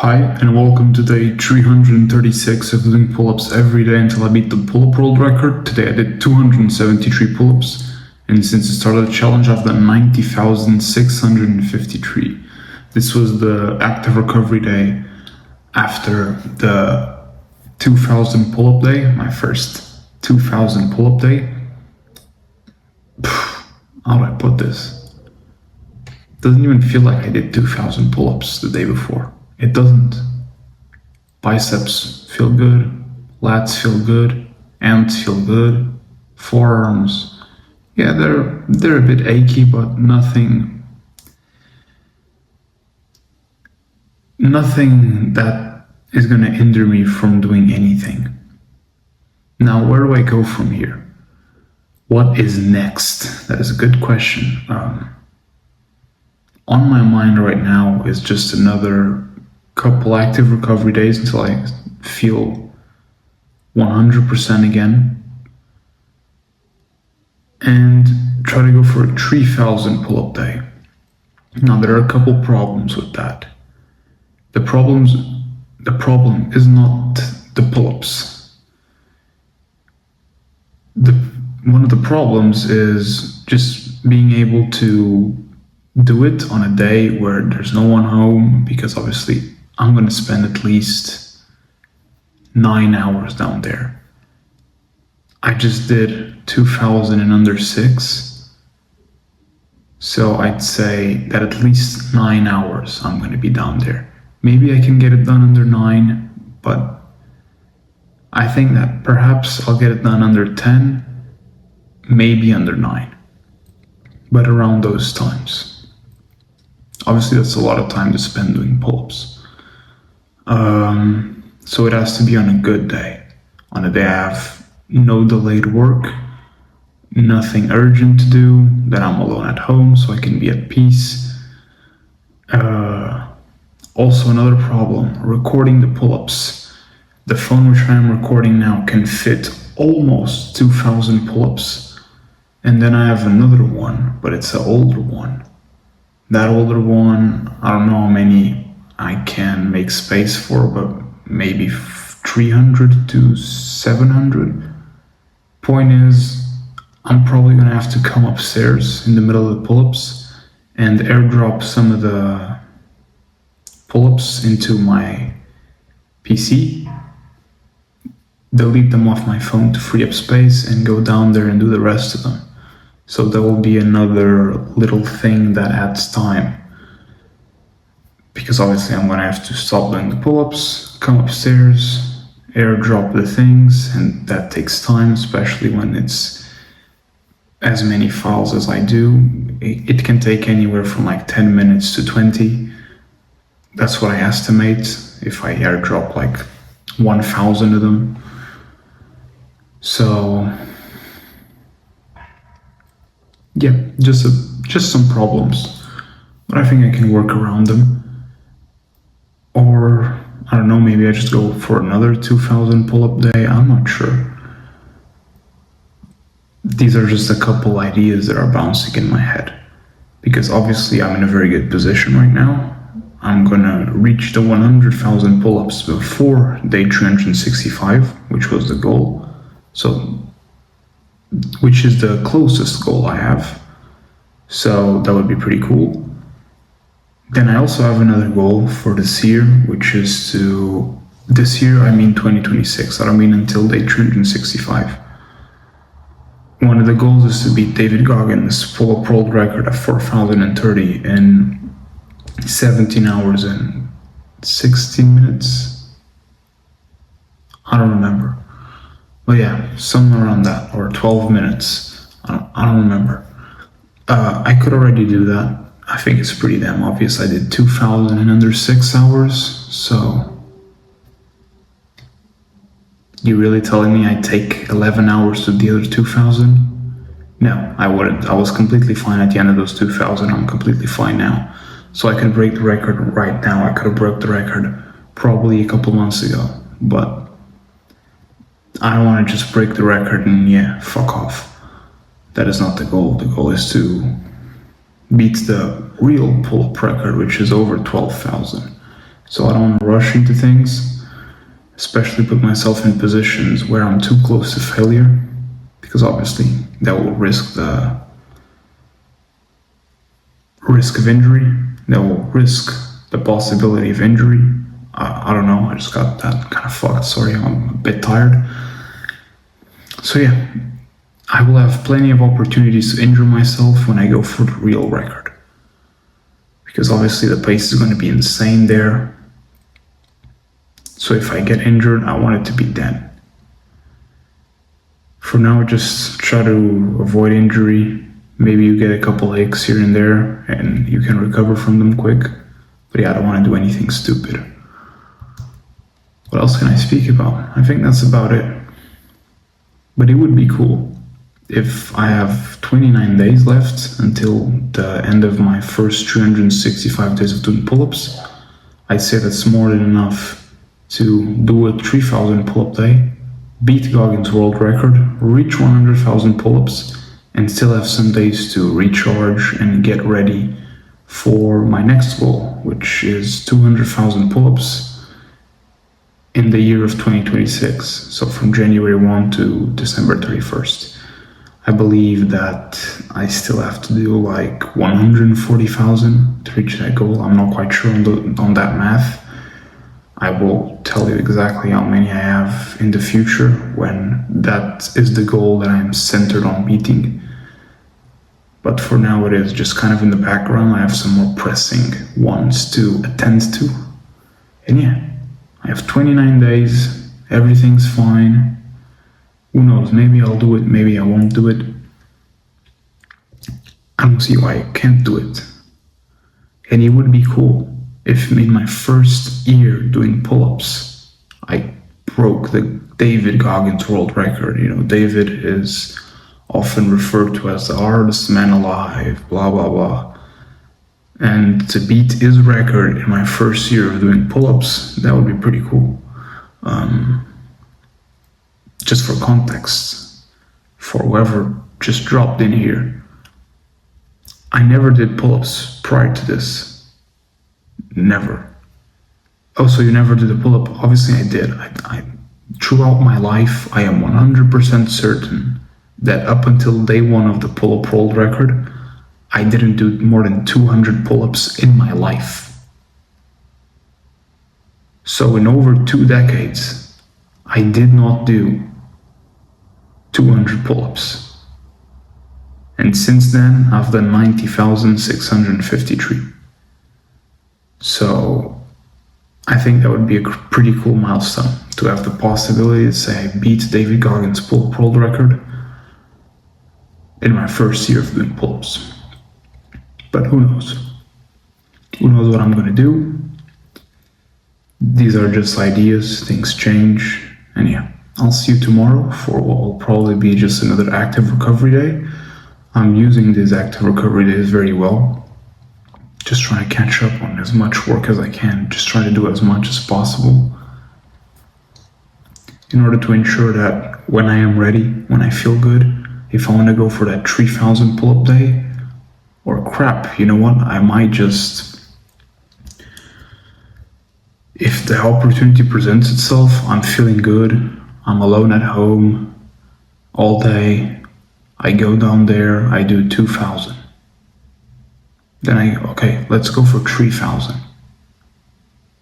Hi, and welcome to day 336 of doing pull-ups every day until I beat the pull-up world record. Today I did 273 pull-ups, and since the start of the challenge I've done 90,653. This was the active recovery day after the 2000 pull-up day, my first 2000 pull-up day. How do I put this? Doesn't even feel like I did 2000 pull-ups the day before. It doesn't. Biceps feel good, lats feel good, abs feel good, forearms, yeah, they're a bit achy, but nothing that is gonna hinder me from doing anything. Now, where do I go from here? What is next? That is a good question. On my mind right now is just another couple active recovery days until I feel 100% again, and try to go for a 3000 pull-up day. Now there are a couple problems with that. The problem is not the pull-ups. One of the problems is just being able to do it on a day where there's no one home, because obviously I'm going to spend at least 9 hours down there. I just did 2000 in under 6, so I'd say that at least 9 hours I'm going to be down there. Maybe I can get it done under 9, but I think that perhaps I'll get it done under 10, maybe under 9, but around those times. Obviously that's a lot of time to spend doing pull-ups. So it has to be on a good day. On a day I have no delayed work, nothing urgent to do, that I'm alone at home so I can be at peace. Also another problem, recording the pull-ups. The phone which I'm recording now can fit almost 2000 pull-ups. And then I have another one, but it's an older one. That older one, I don't know how many I can make space for, but maybe 300 to 700. Point is, I'm probably gonna have to come upstairs in the middle of the pull-ups and airdrop some of the pull-ups into my PC, delete them off my phone to free up space, and go down there and do the rest of them. So that will be another little thing that adds time, because obviously I'm gonna have to stop doing the pull-ups, come upstairs, airdrop the things, and that takes time, especially when it's as many files as I do. It can take anywhere from like 10 minutes to 20. That's what I estimate if I airdrop like 1000 of them. So yeah, just some problems, but I think I can work around them. Or I don't know, maybe I just go for another 2000 pull-up day. I'm not sure. These are just a couple ideas that are bouncing in my head, because obviously I'm in a very good position right now. I'm gonna reach the 100,000 pull-ups before day 365, which was the goal. Which is the closest goal I have. So that would be pretty cool. Then I also have another goal for this year, which is this year I mean 2026, I don't mean until day 365. One of the goals is to beat David Goggins' pull-up world record at 4,030 in 17 hours and 16 minutes. I don't remember. But yeah, somewhere around that, or 12 minutes. I don't remember. I could already do that. I think it's pretty damn obvious. I did 2000 in under 6 hours, so you really telling me I'd take 11 hours to do the other 2000? No, I wouldn't. I was completely fine at the end of those 2000. I'm completely fine now. So I could break the record right now. I could have broke the record probably a couple months ago, but I don't want to just break the record and yeah, fuck off. That is not the goal. The goal is to beat the real pull-up record, which is over 12,000. So I don't want to rush into things, especially put myself in positions where I'm too close to failure, because obviously that will risk the risk of injury, that will risk the possibility of injury. I don't know, I just got that kind of fucked. Sorry, I'm a bit tired. So yeah, I will have plenty of opportunities to injure myself when I go for the real record. Because obviously the pace is going to be insane there. So if I get injured, I want it to be then. For now, just try to avoid injury. Maybe you get a couple aches here and there and you can recover from them quick. But yeah, I don't want to do anything stupid. What else can I speak about? I think that's about it. But it would be cool if I have 29 days left until the end of my first 365 days of doing pull-ups. I'd say that's more than enough to do a 3,000 pull-up day, beat Goggins' world record, reach 100,000 pull-ups, and still have some days to recharge and get ready for my next goal, which is 200,000 pull-ups in the year of 2026, so from January 1 to December 31st. I believe that I still have to do like 140,000 to reach that goal. I'm not quite sure on that math. I will tell you exactly how many I have in the future when that is the goal that I'm centered on beating. But for now it is just kind of in the background. I have some more pressing ones to attend to. And yeah, I have 29 days, everything's fine. Who knows, maybe I'll do it, maybe I won't do it. I don't see why I can't do it. And it would be cool if in my first year doing pull-ups, I broke the David Goggins world record. You know, David is often referred to as the hardest man alive, blah, blah, blah. And to beat his record in my first year of doing pull-ups, that would be pretty cool. Just for context, for whoever just dropped in here, I never did pull-ups prior to this. Never. Oh, so you never did a pull-up? Obviously I did. Throughout my life, I am 100% certain that up until day one of the pull-up world record, I didn't do more than 200 pull-ups in my life. So in over 2 decades, I did not do 200 pull-ups. And since then, I've done 90,653. So I think that would be a pretty cool milestone to have the possibility to say I beat David Goggins' pull-up world record in my first year of doing pull-ups. But who knows? Who knows what I'm gonna do? These are just ideas, things change, and yeah, I'll see you tomorrow for what will probably be just another active recovery day. I'm using these active recovery days very well. Just trying to catch up on as much work as I can, just trying to do as much as possible in order to ensure that when I am ready, when I feel good, if I want to go for that 3,000 pull-up day, or crap, you know what, I might just, if the opportunity presents itself, I'm feeling good, I'm alone at home all day, I go down there, I do 2,000. Then okay, let's go for 3,000.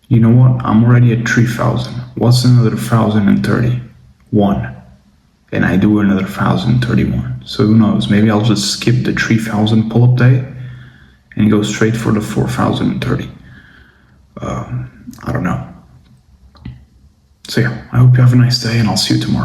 You know what, I'm already at 3,000. What's another 1,030? 1. And I do another 1,031. So who knows, maybe I'll just skip the 3,000 pull-up day and go straight for the 4,030. I don't know. So yeah, I hope you have a nice day and I'll see you tomorrow.